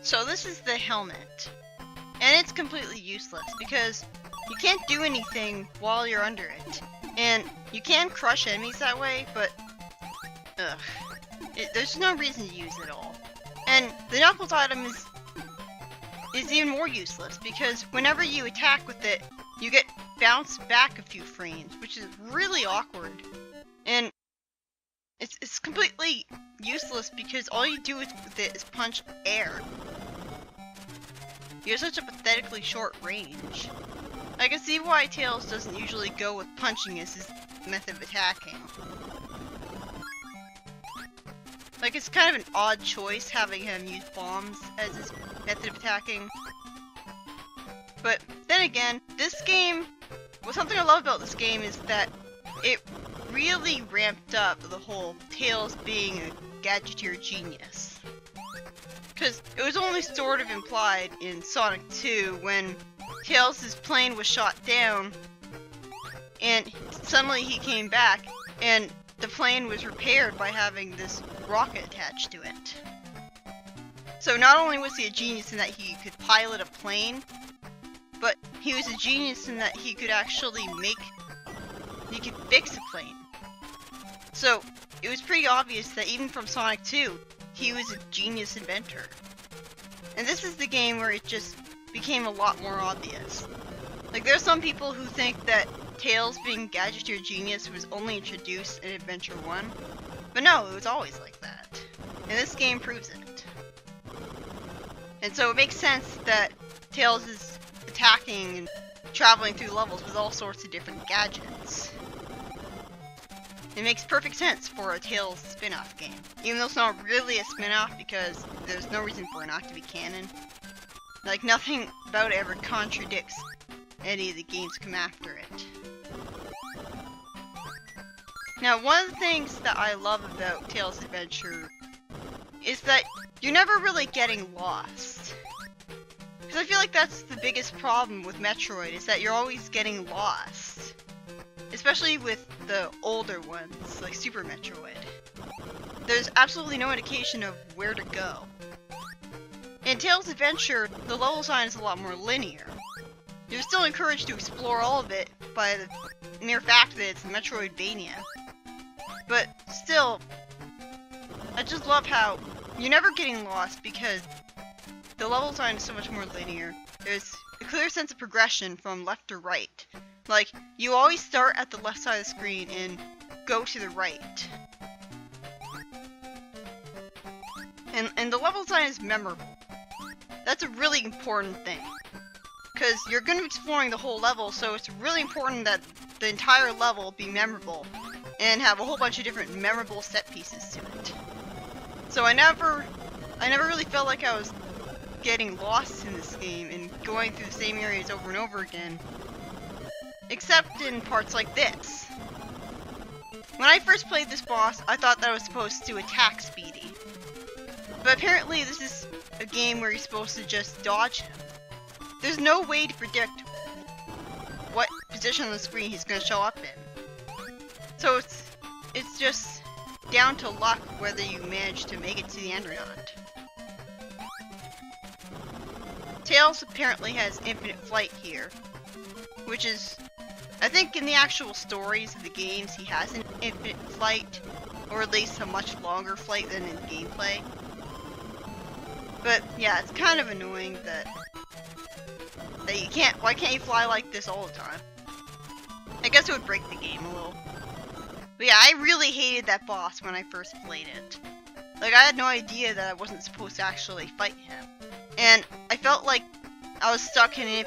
So this is the helmet, and it's completely useless because you can't do anything while you're under it, and you can crush enemies that way, but there's no reason to use it at all. And the Knuckles item is even more useless because whenever you attack with it, you get bounced back a few frames, which is really awkward. And it's completely useless because all you do with it is punch air. You have such a pathetically short range. I can see why Tails doesn't usually go with punching as his method of attacking. Like, it's kind of an odd choice having him use bombs as his method of attacking. But then again, this game, well, something I love about this game is that it really ramped up the whole Tails being a gadgeteer genius. Because it was only sort of implied in Sonic 2 when Tails' plane was shot down and suddenly he came back and the plane was repaired by having this rocket attached to it. So not only was he a genius in that he could pilot a plane, but he was a genius in that he could actually fix a plane. So it was pretty obvious that even from Sonic 2, he was a genius inventor. And this is the game where it just became a lot more obvious. Like, there's some people who think that Tails being gadgeteer genius was only introduced in Adventure 1, but no, it was always like that. And this game proves it. And so it makes sense that Tails is attacking and traveling through levels with all sorts of different gadgets. It makes perfect sense for a Tails spin-off game. Even though it's not really a spin-off because there's no reason for it not to be canon. Like, nothing about it ever contradicts any of the games come after it. Now, one of the things that I love about Tails' Adventure is that you're never really getting lost. Because I feel like that's the biggest problem with Metroid, is that you're always getting lost. Especially with the older ones, like Super Metroid. There's absolutely no indication of where to go. In Tails' Adventure, the level design is a lot more linear. You're still encouraged to explore all of it by the mere fact that it's Metroidvania. But still, I just love how you're never getting lost because the level design is so much more linear. There's a clear sense of progression from left to right. Like, you always start at the left side of the screen and go to the right. And the level design is memorable. That's a really important thing. Because you're going to be exploring the whole level, so it's really important that the entire level be memorable. And have a whole bunch of different memorable set pieces to it. So I never really felt like I was getting lost in this game and going through the same areas over and over again. Except in parts like this. When I first played this boss, I thought that I was supposed to attack Speedy. But apparently this is a game where you're supposed to just dodge him. There's no way to predict what position on the screen he's going to show up in. So it's just down to luck whether you manage to make it to the end or not. Tails apparently has infinite flight here, which is, I think in the actual stories of the games he has an infinite flight, or at least a much longer flight than in gameplay. But yeah, it's kind of annoying that you can't, why can't you fly like this all the time? I guess it would break the game a little. But yeah, I really hated that boss when I first played it. Like, I had no idea that I wasn't supposed to actually fight him. And I felt like I was stuck in an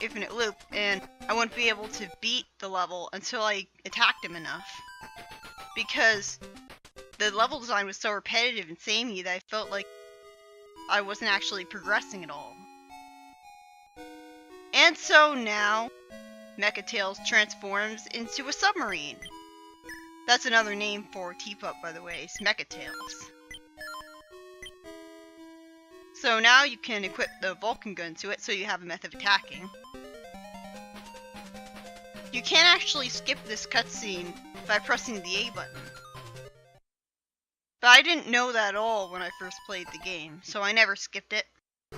infinite loop, and I wouldn't be able to beat the level until I attacked him enough. Because the level design was so repetitive and samey that I felt like I wasn't actually progressing at all. And so now, Mecha Tails transforms into a submarine. That's another name for Teapup, by the way, it's Mecha Tails. So now you can equip the Vulcan gun to it, so you have a method of attacking. You can actually skip this cutscene by pressing the A button. But I didn't know that at all when I first played the game, so I never skipped it.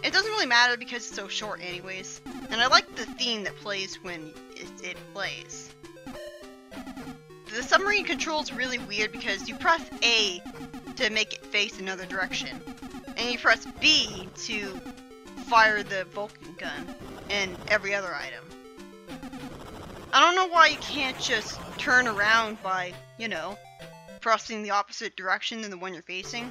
it doesn't really matter because it's so short anyways. And I like the theme that plays when it plays. The submarine control's really weird because you press A to make it face another direction. And you press B to fire the Vulcan gun and every other item. I don't know why you can't just turn around by, you know, pressing the opposite direction than the one you're facing.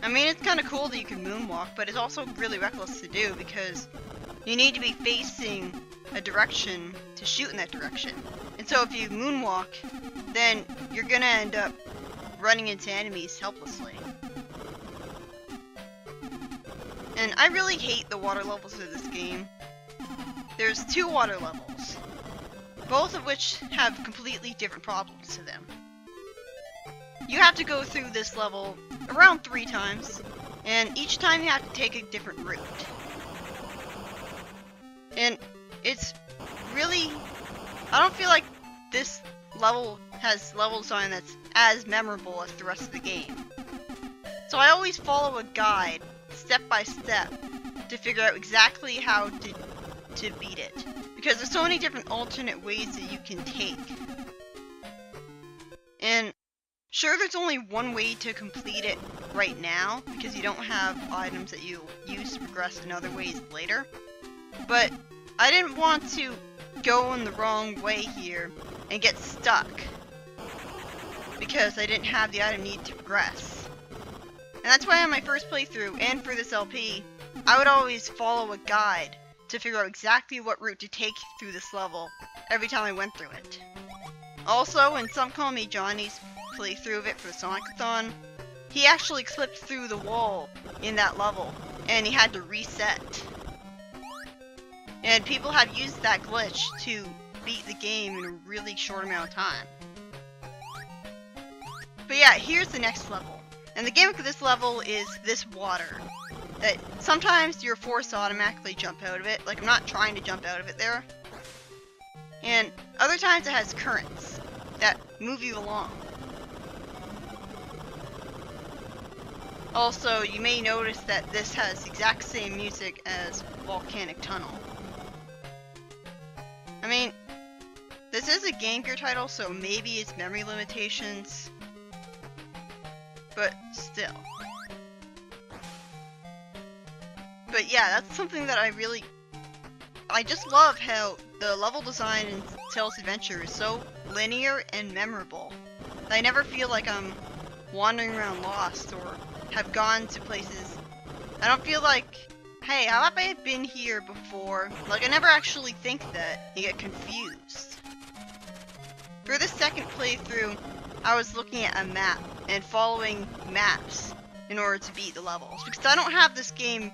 I mean, it's kind of cool that you can moonwalk, but it's also really reckless to do because you need to be facing a direction to shoot in that direction. And so if you moonwalk, then you're gonna end up running into enemies helplessly. And I really hate the water levels of this game. There's 2 water levels, both of which have completely different problems to them. You have to go through this level around 3 times, and each time you have to take a different route. And it's really... I don't feel like this level has level design that's as memorable as the rest of the game. So I always follow a guide, step by step, to figure out exactly how to beat it. Because there's so many different alternate ways that you can take. And sure, there's only one way to complete it right now, because you don't have items that you use to progress in other ways later. But I didn't want to go in the wrong way here and get stuck because I didn't have the item needed to progress. And that's why on my first playthrough and for this LP, I would always follow a guide to figure out exactly what route to take through this level every time I went through it. Also, in Some Call Me Johnny's playthrough of it for the Sonic-a-thon, he actually clipped through the wall in that level, and he had to reset. And people have used that glitch to beat the game in a really short amount of time. But yeah, here's the next level. And the gimmick of this level is this water. That sometimes you're forced to automatically jump out of it, like I'm not trying to jump out of it there. And other times it has currents that move you along. Also, you may notice that this has the exact same music as Volcanic Tunnel. I mean, this is a Game Gear title, so maybe it's memory limitations, but still. But yeah, that's something that I just love how the level design in Tails Adventure is so linear and memorable. I never feel like I'm wandering around lost or have gone to places. I don't feel like, hey, how have I been here before? Like, I never actually think that. You get confused. For this second playthrough, I was looking at a map and following maps in order to beat the levels. Because I don't have this game...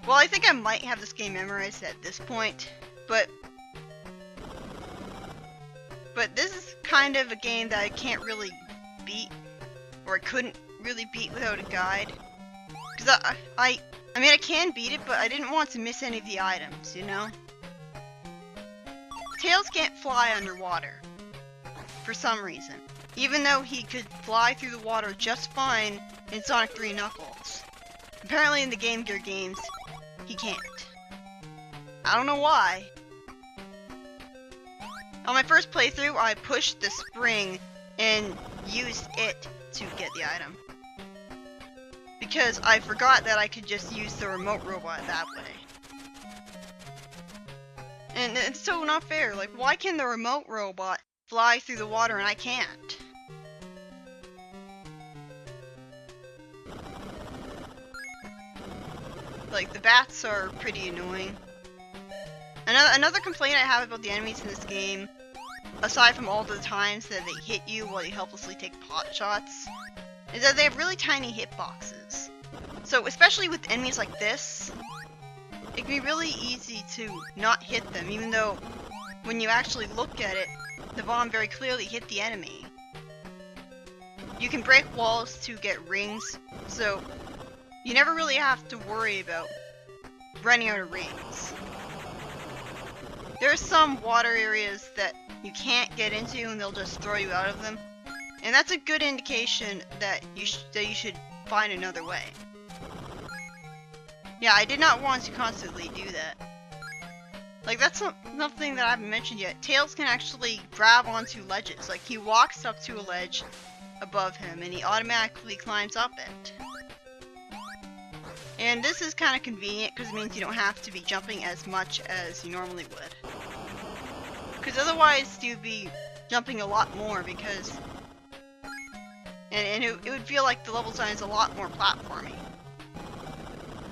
Well, I think I might have this game memorized at this point, but this is kind of a game that I can't really beat, or I couldn't really beat without a guide. Because I mean, I can beat it, but I didn't want to miss any of the items, you know? Tails can't fly underwater, for some reason. Even though he could fly through the water just fine in Sonic 3 Knuckles. Apparently in the Game Gear games, he can't. I don't know why. On my first playthrough, I pushed the spring and used it to get the item. Because I forgot that I could just use the remote robot that way. And it's so not fair. Like, why can the remote robot fly through the water and I can't? Like, the bats are pretty annoying. Another complaint I have about the enemies in this game, aside from all the times that they hit you while you helplessly take pot shots, is that they have really tiny hitboxes. So, especially with enemies like this, it can be really easy to not hit them, even though when you actually look at it, the bomb very clearly hit the enemy. You can break walls to get rings, so you never really have to worry about running out of rings. There are some water areas that you can't get into and they'll just throw you out of them. And that's a good indication that you should find another way. Yeah, I did not want to constantly do that. Like, that's nothing that I haven't mentioned yet. Tails can actually grab onto ledges. Like, he walks up to a ledge above him, and he automatically climbs up it. And this is kind of convenient, because it means you don't have to be jumping as much as you normally would. Because otherwise, you'd be jumping a lot more, because... And it would feel like the level design is a lot more platformy.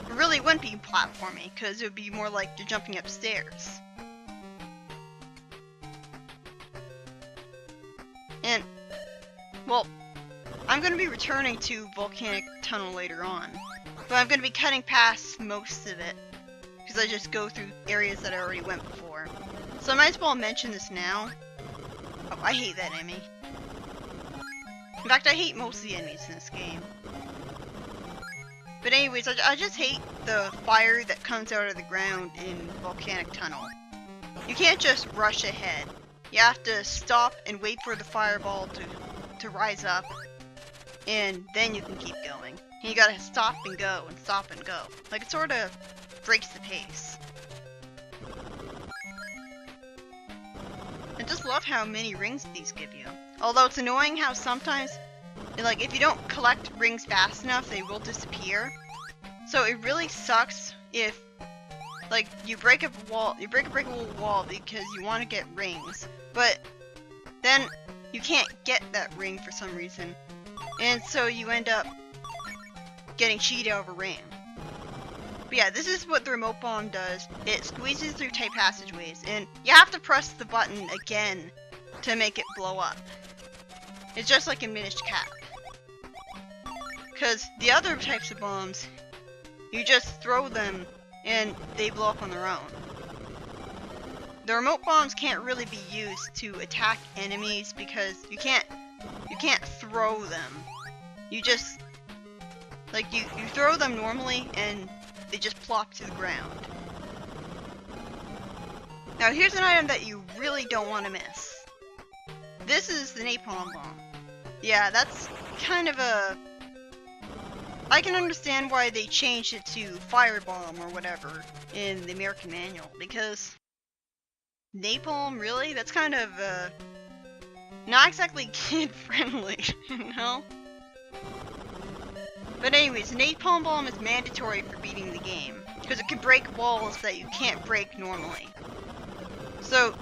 It really wouldn't be platformy, because it would be more like you're jumping upstairs. And, well, I'm going to be returning to Volcanic Tunnel later on. But I'm going to be cutting past most of it, because I just go through areas that I already went before. So I might as well mention this now. Oh, I hate that enemy. In fact, I hate most of the enemies in this game. But anyways, I just hate the fire that comes out of the ground in Volcanic Tunnel. You can't just rush ahead. You have to stop and wait for the fireball to rise up, and then you can keep going. And you gotta stop and go and stop and go. Like, it sort of breaks the pace. I just love how many rings these give you. Although it's annoying how sometimes, like, if you don't collect rings fast enough, they will disappear. So it really sucks if, like, you break a breakable wall because you want to get rings, but then you can't get that ring for some reason, and so you end up getting cheated out of a ring. But yeah, this is what the remote bomb does. It squeezes through tight passageways, and you have to press the button again to make it blow up. It's just like a diminished cap. Because the other types of bombs, you just throw them and they blow up on their own. The remote bombs can't really be used to attack enemies because you can't throw them. You just, like, you throw them normally and they just plop to the ground. Now here's an item that you really don't want to miss. This is the napalm bomb. Yeah, that's kind of a... I can understand why they changed it to firebomb or whatever in the American manual, because napalm, really? That's kind of, not exactly kid-friendly, you know? But anyways, the napalm bomb is mandatory for beating the game, because it can break walls that you can't break normally. So,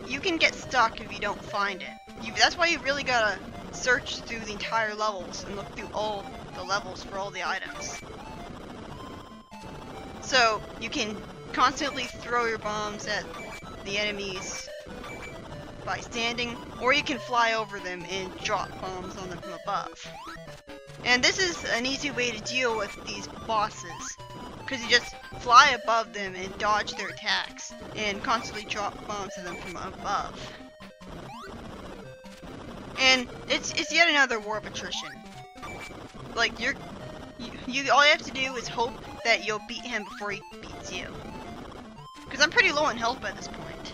you can get stuck if you don't find it. That's why you really gotta search through the entire levels and look through all the levels for all the items. So, you can constantly throw your bombs at the enemies by standing, or you can fly over them and drop bombs on them from above. And this is an easy way to deal with these bosses, because you just fly above them and dodge their attacks, and constantly drop bombs at them from above. And it's yet another war of attrition. Like, all you have to do is hope that you'll beat him before he beats you. Because I'm pretty low on health by this point.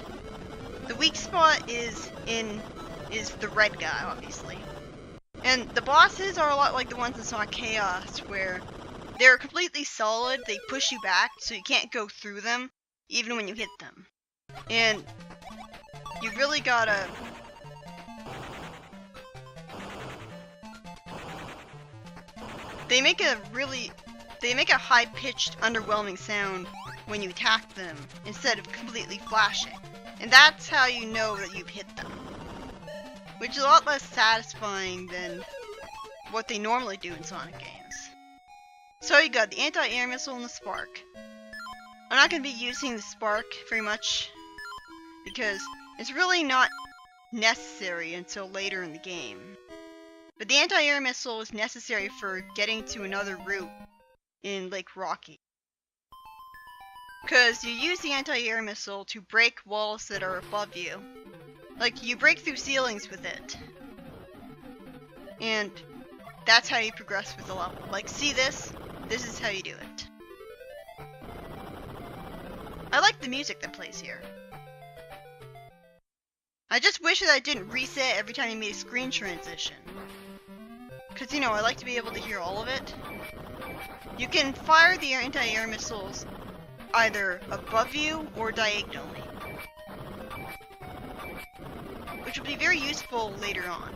The weak spot is the red guy, obviously. And the bosses are a lot like the ones in Sonic Chaos, where they're completely solid, they push you back, so you can't go through them, even when you hit them. And you really gotta... They make a high-pitched, underwhelming sound when you attack them, instead of completely flashing. And that's how you know that you've hit them. Which is a lot less satisfying than what they normally do in Sonic games. So you got the anti-air missile and the spark. I'm not going to be using the spark very much, because it's really not necessary until later in the game. But the anti-air missile is necessary for getting to another route in Lake Rocky. Because you use the anti-air missile to break walls that are above you. Like, you break through ceilings with it. And that's how you progress with the level. Like, see this? This is how you do it. I like the music that plays here. I just wish that I didn't reset every time you made a screen transition. Because, you know, I like to be able to hear all of it. You can fire the anti-air missiles either above you or diagonally, which will be very useful later on.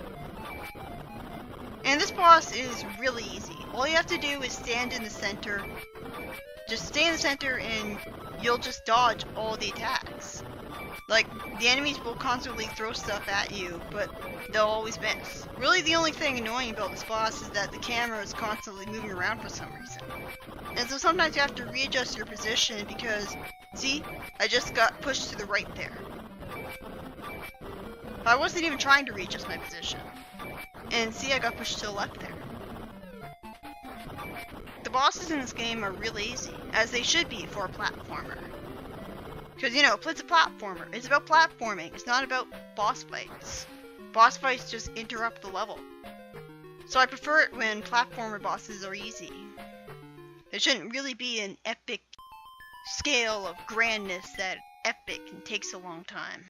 And this boss is really easy. All you have to do is stand in the center. Just stay in the center and you'll just dodge all the attacks. Like, the enemies will constantly throw stuff at you, but they'll always miss. Really, the only thing annoying about this boss is that the camera is constantly moving around for some reason. And so sometimes you have to readjust your position because, see, I just got pushed to the right there. I wasn't even trying to readjust my position. And see, I got pushed to the left there. The bosses in this game are really easy, as they should be for a platformer. Because, you know, it's a platformer. It's about platforming. It's not about boss fights. Boss fights just interrupt the level. So I prefer it when platformer bosses are easy. There shouldn't really be an epic scale of grandness that epic and takes a long time.